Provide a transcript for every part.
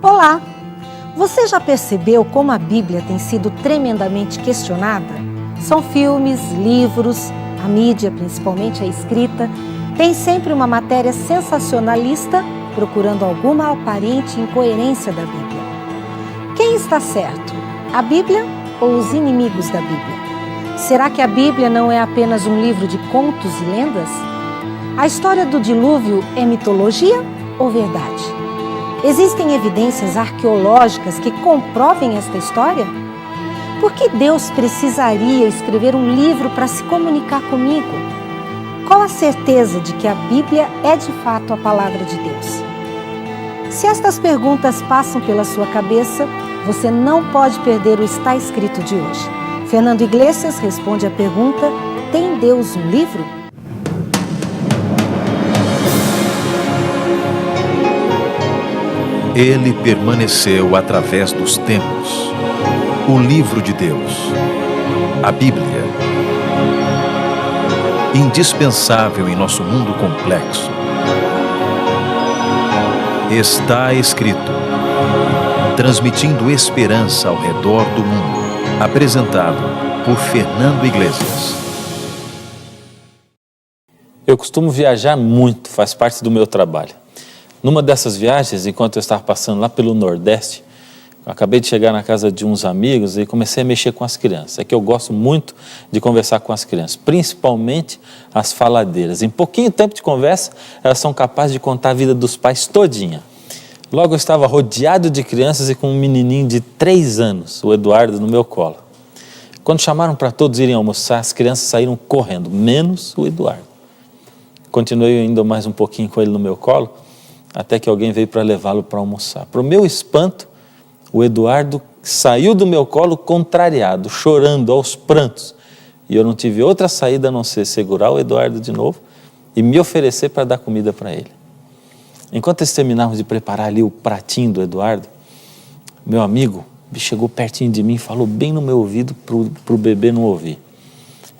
Olá! Você já percebeu como a Bíblia tem sido tremendamente questionada? São filmes, livros, a mídia, principalmente a escrita, tem sempre uma matéria sensacionalista procurando alguma aparente incoerência da Bíblia. Quem está certo? A Bíblia ou os inimigos da Bíblia? Será que a Bíblia não é apenas um livro de contos e lendas? A história do dilúvio é mitologia ou verdade? Existem evidências arqueológicas que comprovem esta história? Por que Deus precisaria escrever um livro para se comunicar comigo? Qual a certeza de que a Bíblia é de fato a palavra de Deus? Se estas perguntas passam pela sua cabeça, você não pode perder o Está Escrito de hoje. Fernando Iglesias responde a pergunta: tem Deus um livro? Ele permaneceu através dos tempos. O livro de Deus, a Bíblia. Indispensável em nosso mundo complexo. Está escrito. Transmitindo esperança ao redor do mundo. Apresentado por Fernando Iglesias. Eu costumo viajar muito, faz parte do meu trabalho. Numa dessas viagens, enquanto eu estava passando lá pelo Nordeste, eu acabei de chegar na casa de uns amigos e comecei a mexer com as crianças. É que eu gosto muito de conversar com as crianças, principalmente as faladeiras. Em pouquinho tempo de conversa, elas são capazes de contar a vida dos pais todinha. Logo eu estava rodeado de crianças e com um menininho de 3 anos, o Eduardo, no meu colo. Quando chamaram para todos irem almoçar, as crianças saíram correndo, menos o Eduardo. Continuei ainda mais um pouquinho com ele no meu colo, até que alguém veio para levá-lo para almoçar. Para o meu espanto, o Eduardo saiu do meu colo contrariado, chorando aos prantos. E eu não tive outra saída a não ser segurar o Eduardo de novo e me oferecer para dar comida para ele. Enquanto eles terminavam de preparar ali o pratinho do Eduardo, meu amigo chegou pertinho de mim e falou bem no meu ouvido para o bebê não ouvir.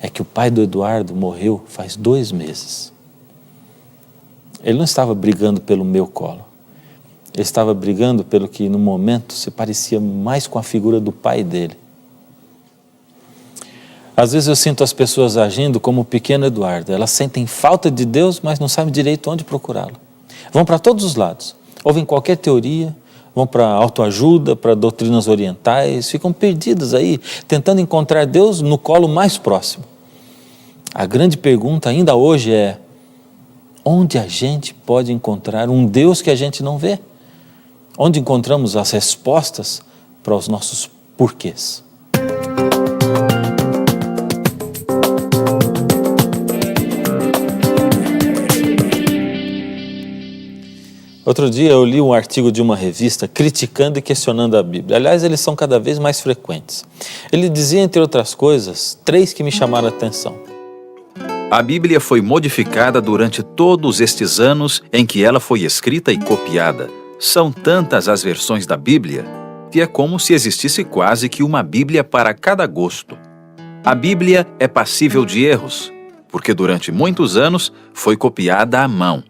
É que o pai do Eduardo morreu faz 2 meses. Ele não estava brigando pelo meu colo. Ele estava brigando pelo que no momento se parecia mais com a figura do pai dele. Às vezes eu sinto as pessoas agindo como o pequeno Eduardo. Elas sentem falta de Deus, mas não sabem direito onde procurá-lo. Vão para todos os lados, ouvem qualquer teoria, vão para autoajuda, para doutrinas orientais, ficam perdidas aí, tentando encontrar Deus no colo mais próximo. A grande pergunta ainda hoje é: onde a gente pode encontrar um Deus que a gente não vê? Onde encontramos as respostas para os nossos porquês? Outro dia eu li um artigo de uma revista criticando e questionando a Bíblia. Aliás, eles são cada vez mais frequentes. Ele dizia, entre outras coisas, 3 que me chamaram a atenção. A Bíblia foi modificada durante todos estes anos em que ela foi escrita e copiada. São tantas as versões da Bíblia que é como se existisse quase que uma Bíblia para cada gosto. A Bíblia é passível de erros, porque durante muitos anos foi copiada à mão.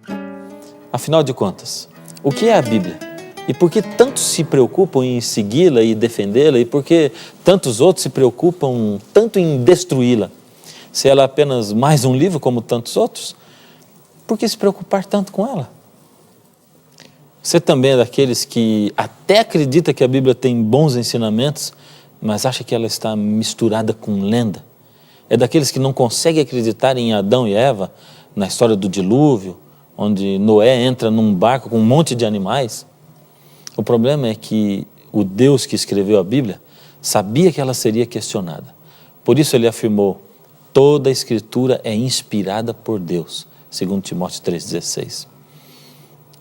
Afinal de contas, o que é a Bíblia? E por que tantos se preocupam em segui-la e defendê-la? E por que tantos outros se preocupam tanto em destruí-la? Se ela é apenas mais um livro como tantos outros, por que se preocupar tanto com ela? Você também é daqueles que até acredita que a Bíblia tem bons ensinamentos, mas acha que ela está misturada com lenda? É daqueles que não conseguem acreditar em Adão e Eva, na história do dilúvio, onde Noé entra num barco com um monte de animais? O problema é que o Deus que escreveu a Bíblia sabia que ela seria questionada. Por isso ele afirmou: toda a Escritura é inspirada por Deus, segundo Timóteo 3,16.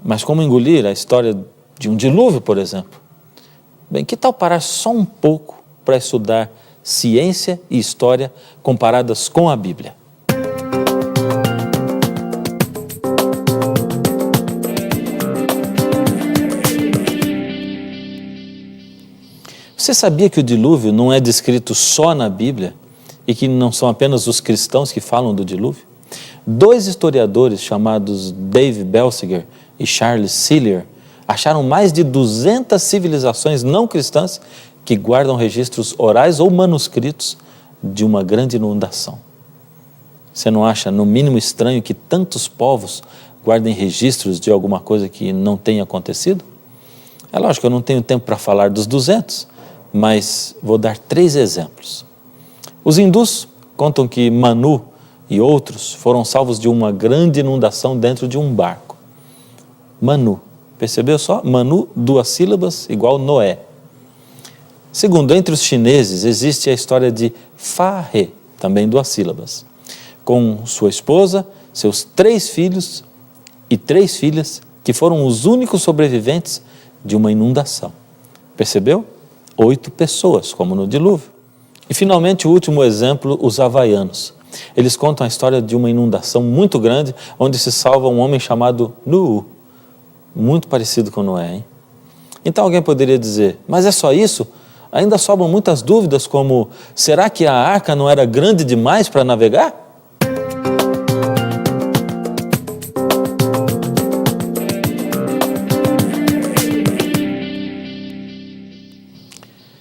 Mas como engolir a história de um dilúvio, por exemplo? Bem, que tal parar só um pouco para estudar ciência e história comparadas com a Bíblia? Você sabia que o dilúvio não é descrito só na Bíblia e que não são apenas os cristãos que falam do dilúvio? 2 historiadores chamados Dave Belsiger e Charles Cillier acharam mais de 200 civilizações não cristãs que guardam registros orais ou manuscritos de uma grande inundação. Você não acha, no mínimo, estranho que tantos povos guardem registros de alguma coisa que não tenha acontecido? É lógico que eu não tenho tempo para falar dos 200, mas vou dar 3 exemplos. Os hindus contam que Manu e outros foram salvos de uma grande inundação dentro de um barco. Manu, percebeu só? Manu, 2 sílabas, igual Noé. Segundo, entre os chineses existe a história de Fa He, também 2 sílabas, com sua esposa, seus 3 filhos e 3 filhas, que foram os únicos sobreviventes de uma inundação. Percebeu? 8 pessoas, como no dilúvio. E finalmente o último exemplo, os havaianos. Eles contam a história de uma inundação muito grande, onde se salva um homem chamado Nuhu. Muito parecido com Noé, hein? Então alguém poderia dizer, mas é só isso? Ainda sobram muitas dúvidas como, será que a arca não era grande demais para navegar?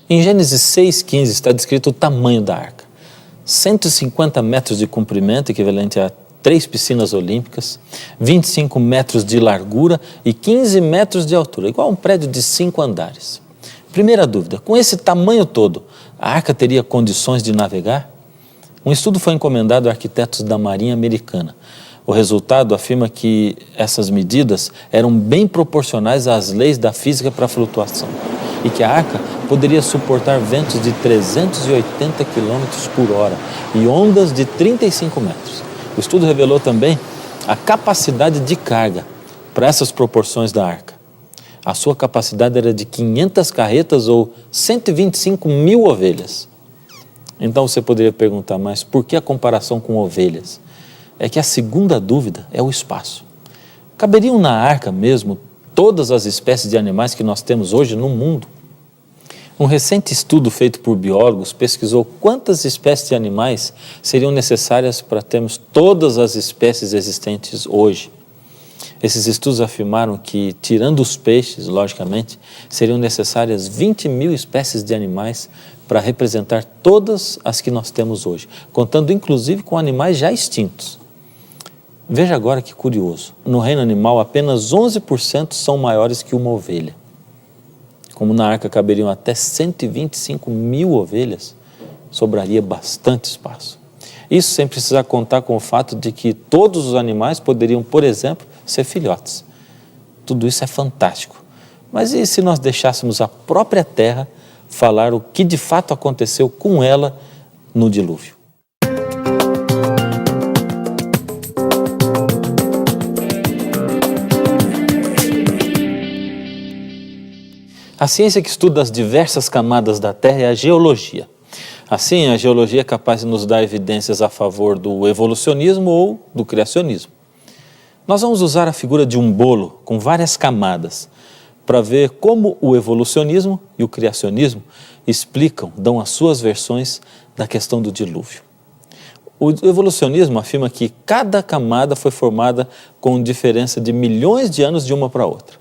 Em Gênesis 6,15 está descrito o tamanho da arca. 150 metros de comprimento, equivalente a 3 piscinas olímpicas, 25 metros de largura e 15 metros de altura, igual a um prédio de 5 andares. Primeira dúvida, com esse tamanho todo, a arca teria condições de navegar? Um estudo foi encomendado a arquitetos da Marinha Americana. O resultado afirma que essas medidas eram bem proporcionais às leis da física para a flutuação e que a arca poderia suportar ventos de 380 km por hora e ondas de 35 metros. O estudo revelou também a capacidade de carga para essas proporções da arca. A sua capacidade era de 500 carretas ou 125 mil ovelhas. Então você poderia perguntar, mas por que a comparação com ovelhas? É que a segunda dúvida é o espaço. Caberiam na arca mesmo todas as espécies de animais que nós temos hoje no mundo? Um recente estudo feito por biólogos pesquisou quantas espécies de animais seriam necessárias para termos todas as espécies existentes hoje. Esses estudos afirmaram que, tirando os peixes, logicamente, seriam necessárias 20 mil espécies de animais para representar todas as que nós temos hoje, contando inclusive com animais já extintos. Veja agora que curioso, no reino animal apenas 11% são maiores que uma ovelha. Como na arca caberiam até 125 mil ovelhas, sobraria bastante espaço. Isso sem precisar contar com o fato de que todos os animais poderiam, por exemplo, ser filhotes. Tudo isso é fantástico. Mas e se nós deixássemos a própria terra falar o que de fato aconteceu com ela no dilúvio? A ciência que estuda as diversas camadas da Terra é a geologia. Assim, a geologia é capaz de nos dar evidências a favor do evolucionismo ou do criacionismo. Nós vamos usar a figura de um bolo com várias camadas para ver como o evolucionismo e o criacionismo explicam, dão as suas versões da questão do dilúvio. O evolucionismo afirma que cada camada foi formada com diferença de milhões de anos de uma para outra.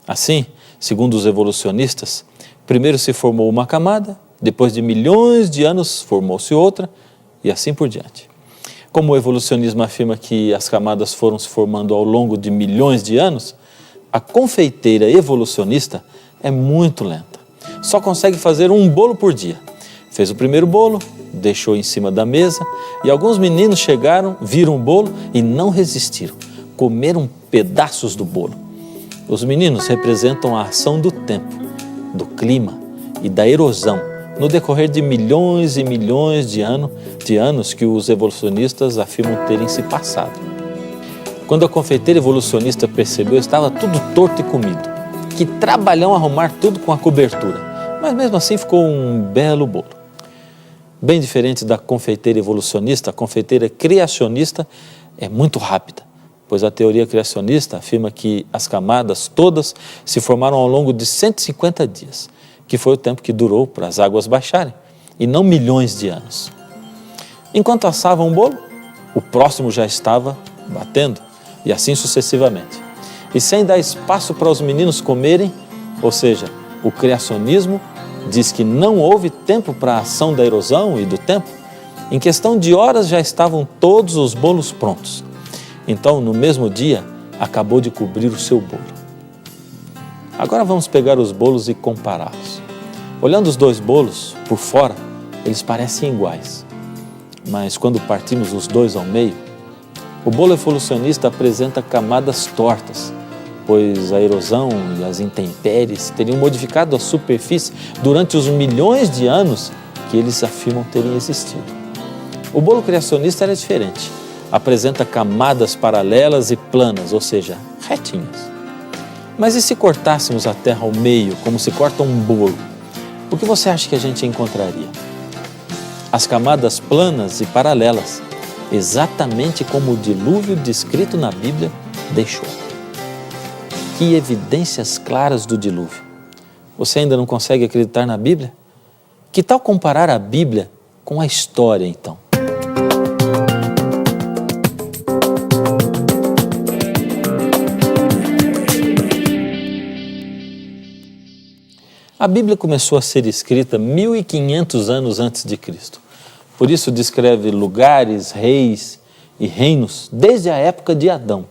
Assim, segundo os evolucionistas, primeiro se formou uma camada, depois de milhões de anos formou-se outra e assim por diante. Como o evolucionismo afirma que as camadas foram se formando ao longo de milhões de anos, a confeiteira evolucionista é muito lenta. Só consegue fazer um bolo por dia. Fez o primeiro bolo, deixou em cima da mesa e alguns meninos chegaram, viram o bolo e não resistiram. Comeram pedaços do bolo. Os meninos representam a ação do tempo, do clima e da erosão no decorrer de milhões e milhões de anos que os evolucionistas afirmam terem se passado. Quando a confeiteira evolucionista percebeu, estava tudo torto e comido. Que trabalhão arrumar tudo com a cobertura, mas mesmo assim ficou um belo bolo. Bem diferente da confeiteira evolucionista, a confeiteira criacionista é muito rápida, pois a teoria criacionista afirma que as camadas todas se formaram ao longo de 150 dias, que foi o tempo que durou para as águas baixarem, e não milhões de anos. Enquanto assavam o bolo, o próximo já estava batendo, e assim sucessivamente. e sem dar espaço para os meninos comerem, ou seja, o criacionismo diz que não houve tempo para a ação da erosão e do tempo, em questão de horas já estavam todos os bolos prontos. Então, no mesmo dia, acabou de cobrir o seu bolo. Agora vamos pegar os bolos e compará-los. Olhando os dois bolos, por fora, eles parecem iguais. Mas quando partimos os dois ao meio, o bolo evolucionista apresenta camadas tortas, pois a erosão e as intempéries teriam modificado a superfície durante os milhões de anos que eles afirmam terem existido. O bolo criacionista era diferente. Apresenta camadas paralelas e planas, ou seja, retinhas. Mas e se cortássemos a terra ao meio, como se corta um bolo? O que você acha que a gente encontraria? As camadas planas e paralelas, exatamente como o dilúvio descrito na Bíblia deixou. Que evidências claras do dilúvio. Você ainda não consegue acreditar na Bíblia? Que tal comparar a Bíblia com a história, então? A Bíblia começou a ser escrita 1500 anos antes de Cristo. Por isso descreve lugares, reis e reinos desde a época de Adão.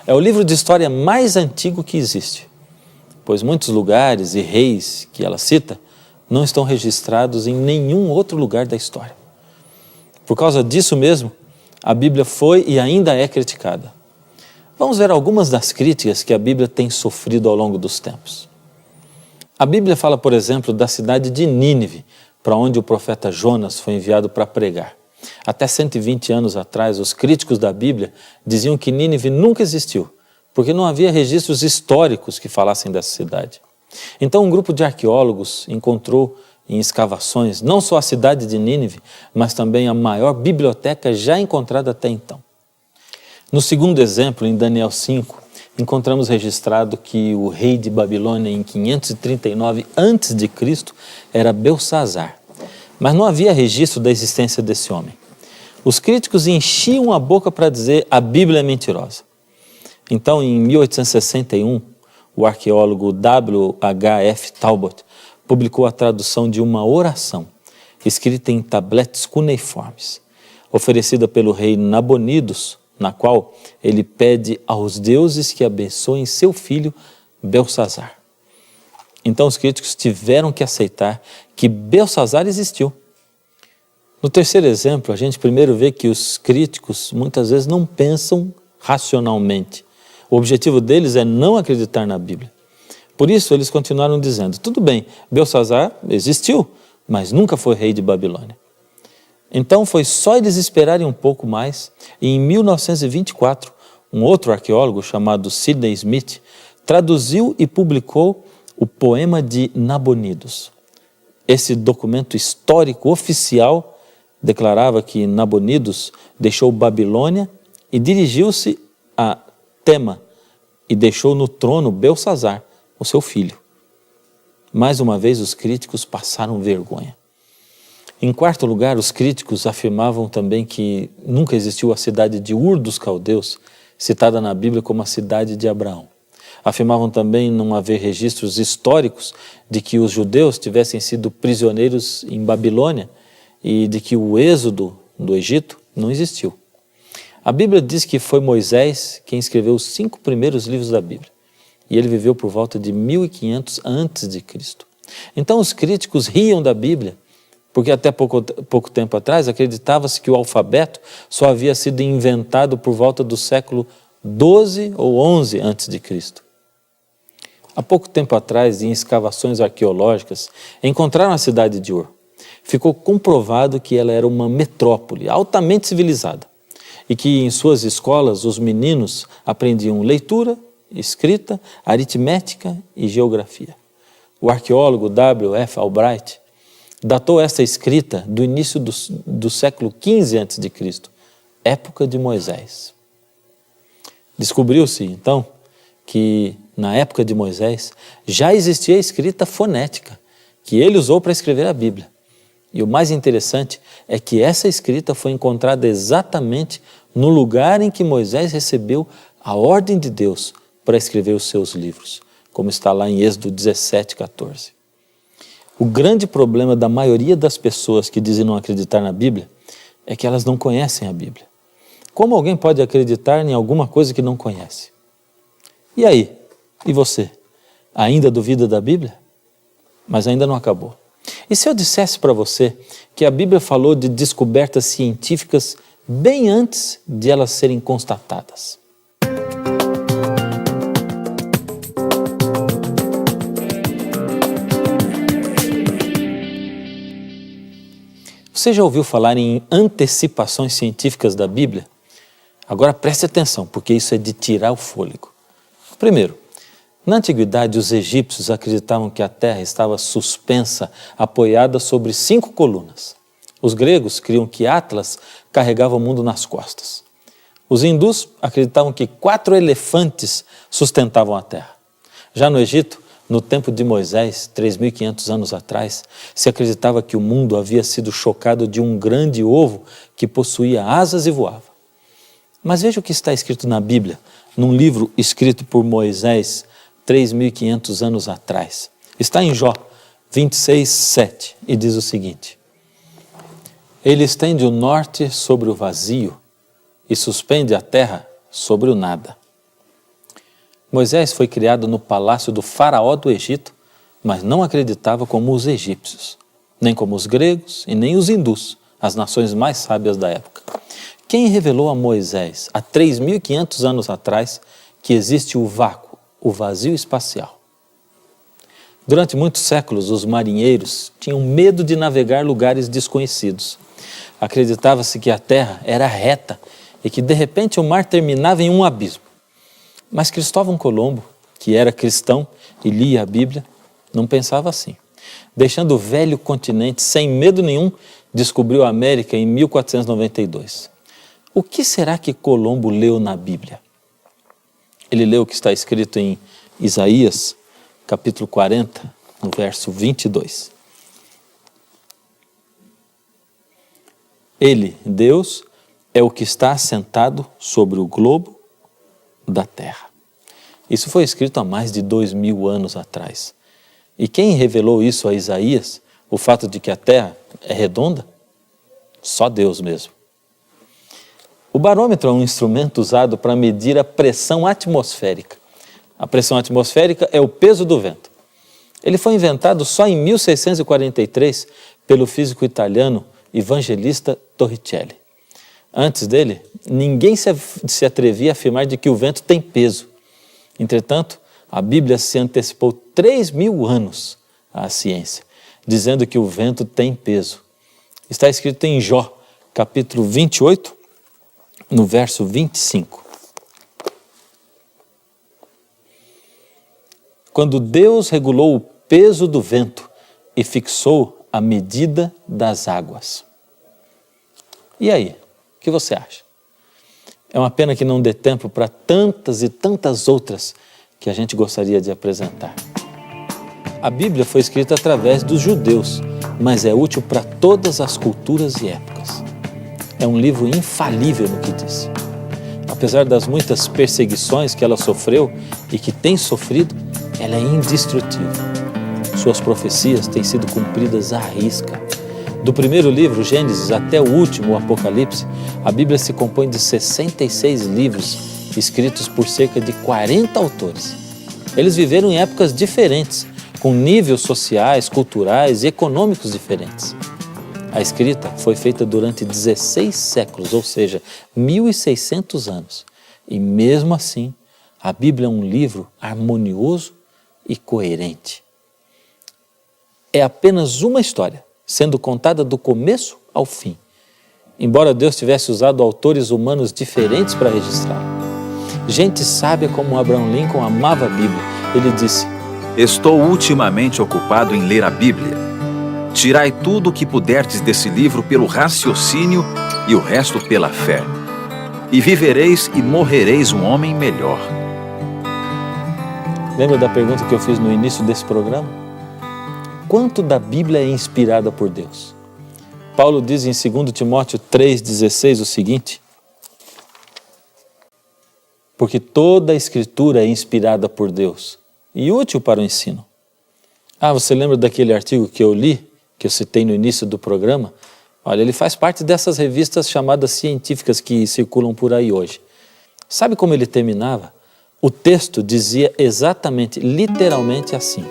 É o livro de história mais antigo que existe, pois muitos lugares e reis que ela cita não estão registrados em nenhum outro lugar da história. Por causa disso mesmo, a Bíblia foi e ainda é criticada. Vamos ver algumas das críticas que a Bíblia tem sofrido ao longo dos tempos. A Bíblia fala, por exemplo, da cidade de Nínive, para onde o profeta Jonas foi enviado para pregar. Até 120 anos atrás, os críticos da Bíblia diziam que Nínive nunca existiu, porque não havia registros históricos que falassem dessa cidade. Então, um grupo de arqueólogos encontrou em escavações não só a cidade de Nínive, mas também a maior biblioteca já encontrada até então. No segundo exemplo, em Daniel 5, encontramos registrado que o rei de Babilônia em 539 a.C. era Belsazar, mas não havia registro da existência desse homem. Os críticos enchiam a boca para dizer a Bíblia é mentirosa. Então, em 1861, o arqueólogo W.H.F. Talbot publicou a tradução de uma oração, escrita em tabletes cuneiformes, oferecida pelo rei Nabonidos, na qual ele pede aos deuses que abençoem seu filho Belsazar. Então os críticos tiveram que aceitar que Belsazar existiu. No terceiro exemplo, a gente primeiro vê que os críticos muitas vezes não pensam racionalmente. O objetivo deles é não acreditar na Bíblia. Por isso eles continuaram dizendo, tudo bem, Belsazar existiu, mas nunca foi rei de Babilônia. Então foi só eles esperarem um pouco mais e em 1924, um outro arqueólogo chamado Sidney Smith traduziu e publicou o poema de Nabonidos. Esse documento histórico oficial declarava que Nabonidos deixou Babilônia e dirigiu-se a Tema e deixou no trono Belsazar, o seu filho. Mais uma vez os críticos passaram vergonha. Em quarto lugar, os críticos afirmavam também que nunca existiu a cidade de Ur dos Caldeus, citada na Bíblia como a cidade de Abraão. Afirmavam também não haver registros históricos de que os judeus tivessem sido prisioneiros em Babilônia e de que o êxodo do Egito não existiu. A Bíblia diz que foi Moisés quem escreveu os 5 primeiros livros da Bíblia e ele viveu por volta de 1500 a.C. Então os críticos riam da Bíblia, porque até pouco tempo atrás acreditava-se que o alfabeto só havia sido inventado por volta do século 12 ou 11 a.C. Há pouco tempo atrás, em escavações arqueológicas, encontraram a cidade de Ur. Ficou comprovado que ela era uma metrópole altamente civilizada e que em suas escolas os meninos aprendiam leitura, escrita, aritmética e geografia. O arqueólogo W.F. Albright datou esta escrita do início do século XV a.C., época de Moisés. Descobriu-se, então, que na época de Moisés já existia a escrita fonética, que ele usou para escrever a Bíblia. E o mais interessante é que essa escrita foi encontrada exatamente no lugar em que Moisés recebeu a ordem de Deus para escrever os seus livros, como está lá em Êxodo 17:14. O grande problema da maioria das pessoas que dizem não acreditar na Bíblia é que elas não conhecem a Bíblia. Como alguém pode acreditar em alguma coisa que não conhece? E aí? E você? Ainda duvida da Bíblia? Mas ainda não acabou. E se eu dissesse para você que a Bíblia falou de descobertas científicas bem antes de elas serem constatadas? Você já ouviu falar em antecipações científicas da Bíblia? Agora preste atenção, porque isso é de tirar o fôlego. Primeiro, na antiguidade os egípcios acreditavam que a terra estava suspensa, apoiada sobre 5 colunas. Os gregos criam que Atlas carregava o mundo nas costas. Os hindus acreditavam que 4 elefantes sustentavam a terra. Já no Egito, no tempo de Moisés, 3.500 anos atrás, se acreditava que o mundo havia sido chocado de um grande ovo que possuía asas e voava. Mas veja o que está escrito na Bíblia, num livro escrito por Moisés 3.500 anos atrás. Está em Jó 26:7 e diz o seguinte: Ele estende o norte sobre o vazio e suspende a terra sobre o nada. Moisés foi criado no palácio do faraó do Egito, mas não acreditava como os egípcios, nem como os gregos e nem os hindus, as nações mais sábias da época. Quem revelou a Moisés, há 3.500 anos atrás, que existe o vácuo, o vazio espacial? Durante muitos séculos, os marinheiros tinham medo de navegar lugares desconhecidos. Acreditava-se que a terra era reta e que de repente o mar terminava em um abismo. Mas Cristóvão Colombo, que era cristão e lia a Bíblia, não pensava assim. Deixando o velho continente sem medo nenhum, descobriu a América em 1492. O que será que Colombo leu na Bíblia? Ele leu o que está escrito em Isaías, capítulo 40, no verso 22. Ele, Deus, é o que está assentado sobre o globo da terra. Isso foi escrito há mais de 2.000 anos atrás. E quem revelou isso a Isaías, o fato de que a terra é redonda? Só Deus mesmo. O barômetro é um instrumento usado para medir a pressão atmosférica. A pressão atmosférica é o peso do vento. Ele foi inventado só em 1643 pelo físico italiano Evangelista Torricelli. Antes dele, ninguém se atrevia a afirmar de que o vento tem peso. Entretanto, a Bíblia se antecipou 3.000 anos à ciência, dizendo que o vento tem peso. Está escrito em Jó, capítulo 28, no verso 25. Quando Deus regulou o peso do vento e fixou a medida das águas. E aí, o que você acha? É uma pena que não dê tempo para tantas e tantas outras que a gente gostaria de apresentar. A Bíblia foi escrita através dos judeus, mas é útil para todas as culturas e épocas. É um livro infalível no que diz. Apesar das muitas perseguições que ela sofreu e que tem sofrido, ela é indestrutível. Suas profecias têm sido cumpridas à risca. Do primeiro livro, Gênesis, até o último, o Apocalipse, a Bíblia se compõe de 66 livros escritos por cerca de 40 autores. Eles viveram em épocas diferentes, com níveis sociais, culturais e econômicos diferentes. A escrita foi feita durante 16 séculos, ou seja, 1.600 anos. E mesmo assim, a Bíblia é um livro harmonioso e coerente. É apenas uma história, sendo contada do começo ao fim. Embora Deus tivesse usado autores humanos diferentes para registrar. Gente sábia como Abraham Lincoln amava a Bíblia. Ele disse: Estou ultimamente ocupado em ler a Bíblia. Tirai tudo o que puderdes desse livro pelo raciocínio e o resto pela fé. E vivereis e morrereis um homem melhor. Lembra da pergunta que eu fiz no início desse programa? Quanto da Bíblia é inspirada por Deus? Paulo diz em 2 Timóteo 3,16 o seguinte: porque toda a Escritura é inspirada por Deus e útil para o ensino. Você lembra daquele artigo que eu li, que eu citei no início do programa? Olha, ele faz parte dessas revistas chamadas científicas que circulam por aí hoje. Sabe como ele terminava? O texto dizia exatamente, literalmente assim: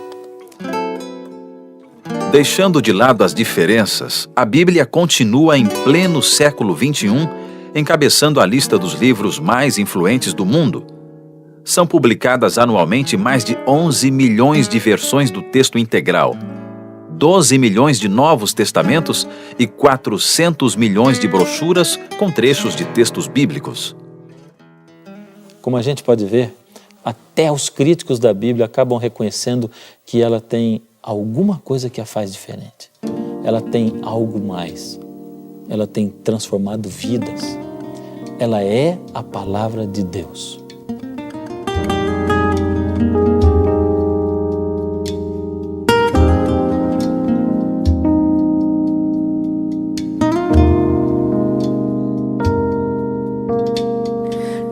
Deixando de lado as diferenças, a Bíblia continua em pleno século XXI, encabeçando a lista dos livros mais influentes do mundo. São publicadas anualmente mais de 11 milhões de versões do texto integral, 12 milhões de novos testamentos e 400 milhões de brochuras com trechos de textos bíblicos. Como a gente pode ver, até os críticos da Bíblia acabam reconhecendo que ela tem alguma coisa que a faz diferente. Ela tem algo mais. Ela tem transformado vidas. Ela é a palavra de Deus.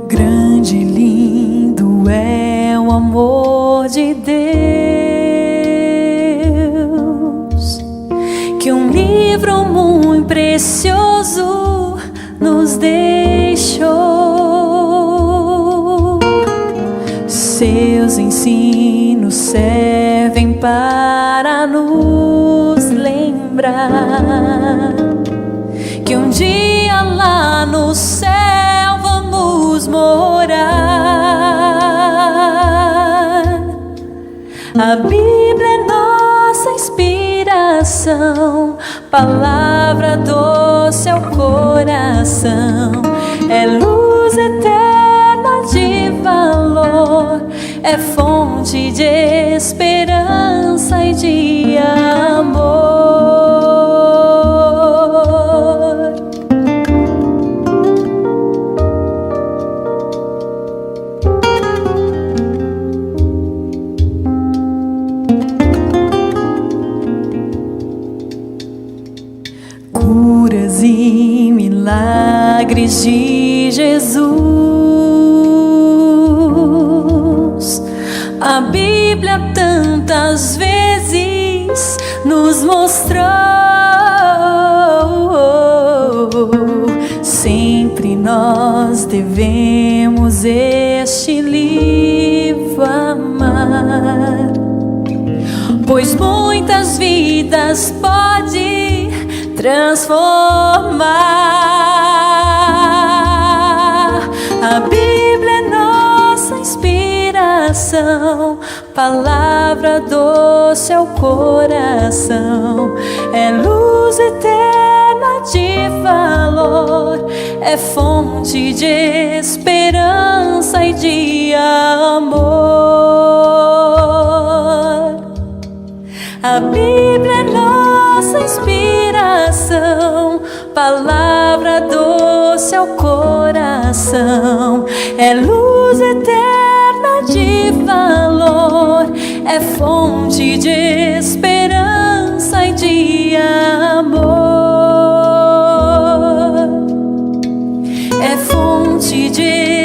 Grande e lindo é o amor de Deus, que um livro muito precioso nos deixou. Seus ensinos servem para nos lembrar que um dia lá no céu vamos morar. A Bíblia é nossa inspiração, palavra doce ao coração. É luz eterna de valor, é fonte de esperança e de amor. Curas e milagres de Jesus, a Bíblia tantas vezes nos mostrou. Sempre nós devemos este livro amar, pois muitas vidas pode transformar. A Bíblia é nossa inspiração, palavra doce ao coração. É luz eterna de valor, é fonte de esperança e de amor. A Bíblia é nossa inspiração, palavra doce ao coração. É luz eterna de valor, é fonte de esperança e de amor. É fonte de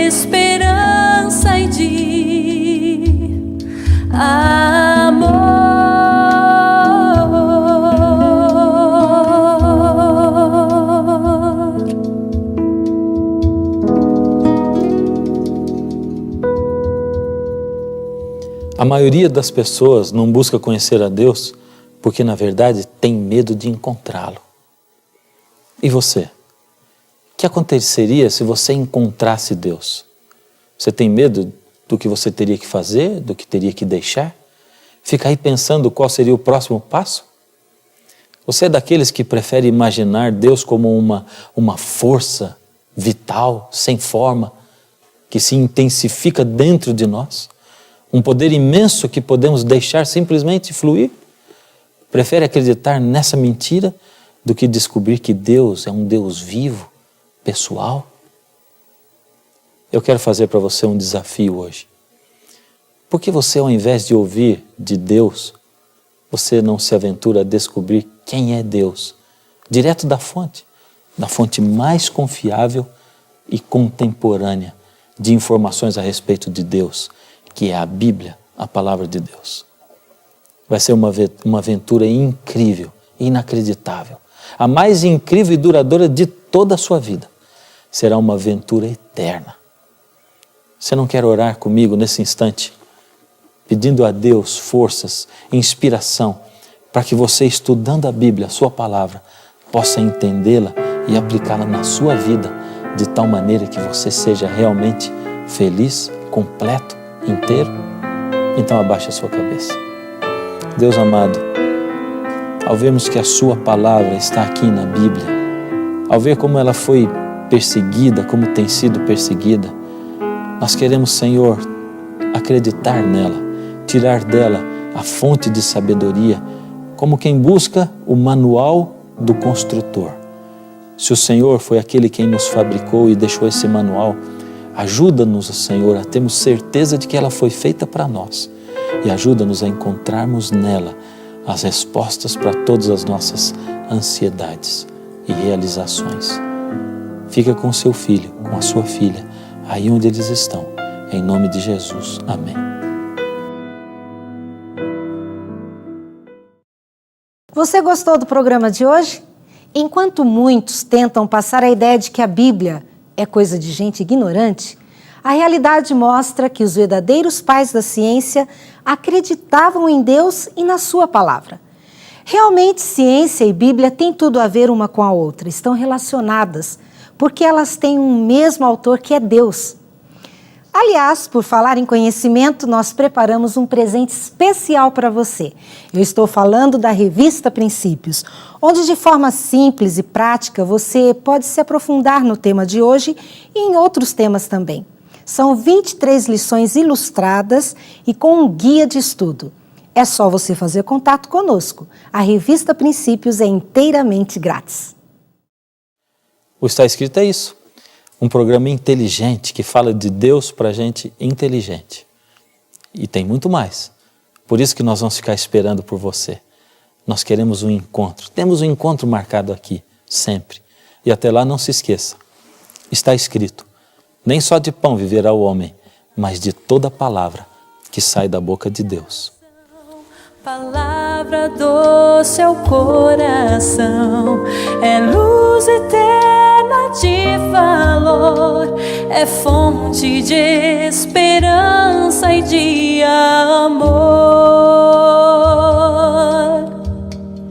esperança e de amor. A maioria das pessoas não busca conhecer a Deus porque, na verdade, tem medo de encontrá-lo. E você? O que aconteceria se você encontrasse Deus? Você tem medo do que você teria que fazer, do que teria que deixar? Fica aí pensando qual seria o próximo passo? Você é daqueles que prefere imaginar Deus como uma força vital, sem forma, que se intensifica dentro de nós? Um poder imenso que podemos deixar simplesmente fluir? Prefere acreditar nessa mentira do que descobrir que Deus é um Deus vivo, pessoal? Eu quero fazer para você um desafio hoje. Por que você, ao invés de ouvir de Deus, você não se aventura a descobrir quem é Deus, direto da fonte mais confiável e contemporânea de informações a respeito de Deus, que é a Bíblia, a palavra de Deus. Vai ser uma aventura incrível, inacreditável. A mais incrível e duradoura de toda a sua vida. Será uma aventura eterna. Você não quer orar comigo nesse instante? Pedindo a Deus forças, inspiração, para que você, estudando a Bíblia, a sua palavra, possa entendê-la e aplicá-la na sua vida, de tal maneira que você seja realmente feliz, completo, inteiro? Então abaixe a sua cabeça. Deus amado, ao vermos que a sua palavra está aqui na Bíblia, ao ver como ela foi perseguida, como tem sido perseguida, nós queremos, Senhor, acreditar nela, tirar dela a fonte de sabedoria, como quem busca o manual do construtor. Se o Senhor foi aquele quem nos fabricou e deixou esse manual, ajuda-nos, Senhor, a termos certeza de que ela foi feita para nós e ajuda-nos a encontrarmos nela as respostas para todas as nossas ansiedades e realizações. Fica com seu filho, com a sua filha, aí onde eles estão, em nome de Jesus. Amém. Você gostou do programa de hoje? Enquanto muitos tentam passar a ideia de que a Bíblia é coisa de gente ignorante, a realidade mostra que os verdadeiros pais da ciência acreditavam em Deus e na sua palavra. Realmente, ciência e Bíblia têm tudo a ver uma com a outra, estão relacionadas, porque elas têm um mesmo autor que é Deus. Aliás, por falar em conhecimento, nós preparamos um presente especial para você. Eu estou falando da revista Princípios, onde de forma simples e prática você pode se aprofundar no tema de hoje e em outros temas também. São 23 lições ilustradas e com um guia de estudo. É só você fazer contato conosco. A revista Princípios é inteiramente grátis. O Está Escrito é isso. Um programa inteligente que fala de Deus para gente inteligente. E tem muito mais. Por isso que nós vamos ficar esperando por você. Nós queremos um encontro. Temos um encontro marcado aqui, sempre. E até lá não se esqueça. Está escrito, nem só de pão viverá o homem, mas de toda palavra que sai da boca de Deus. Palavra do seu coração é luz eterna de valor, é fonte de esperança e de amor.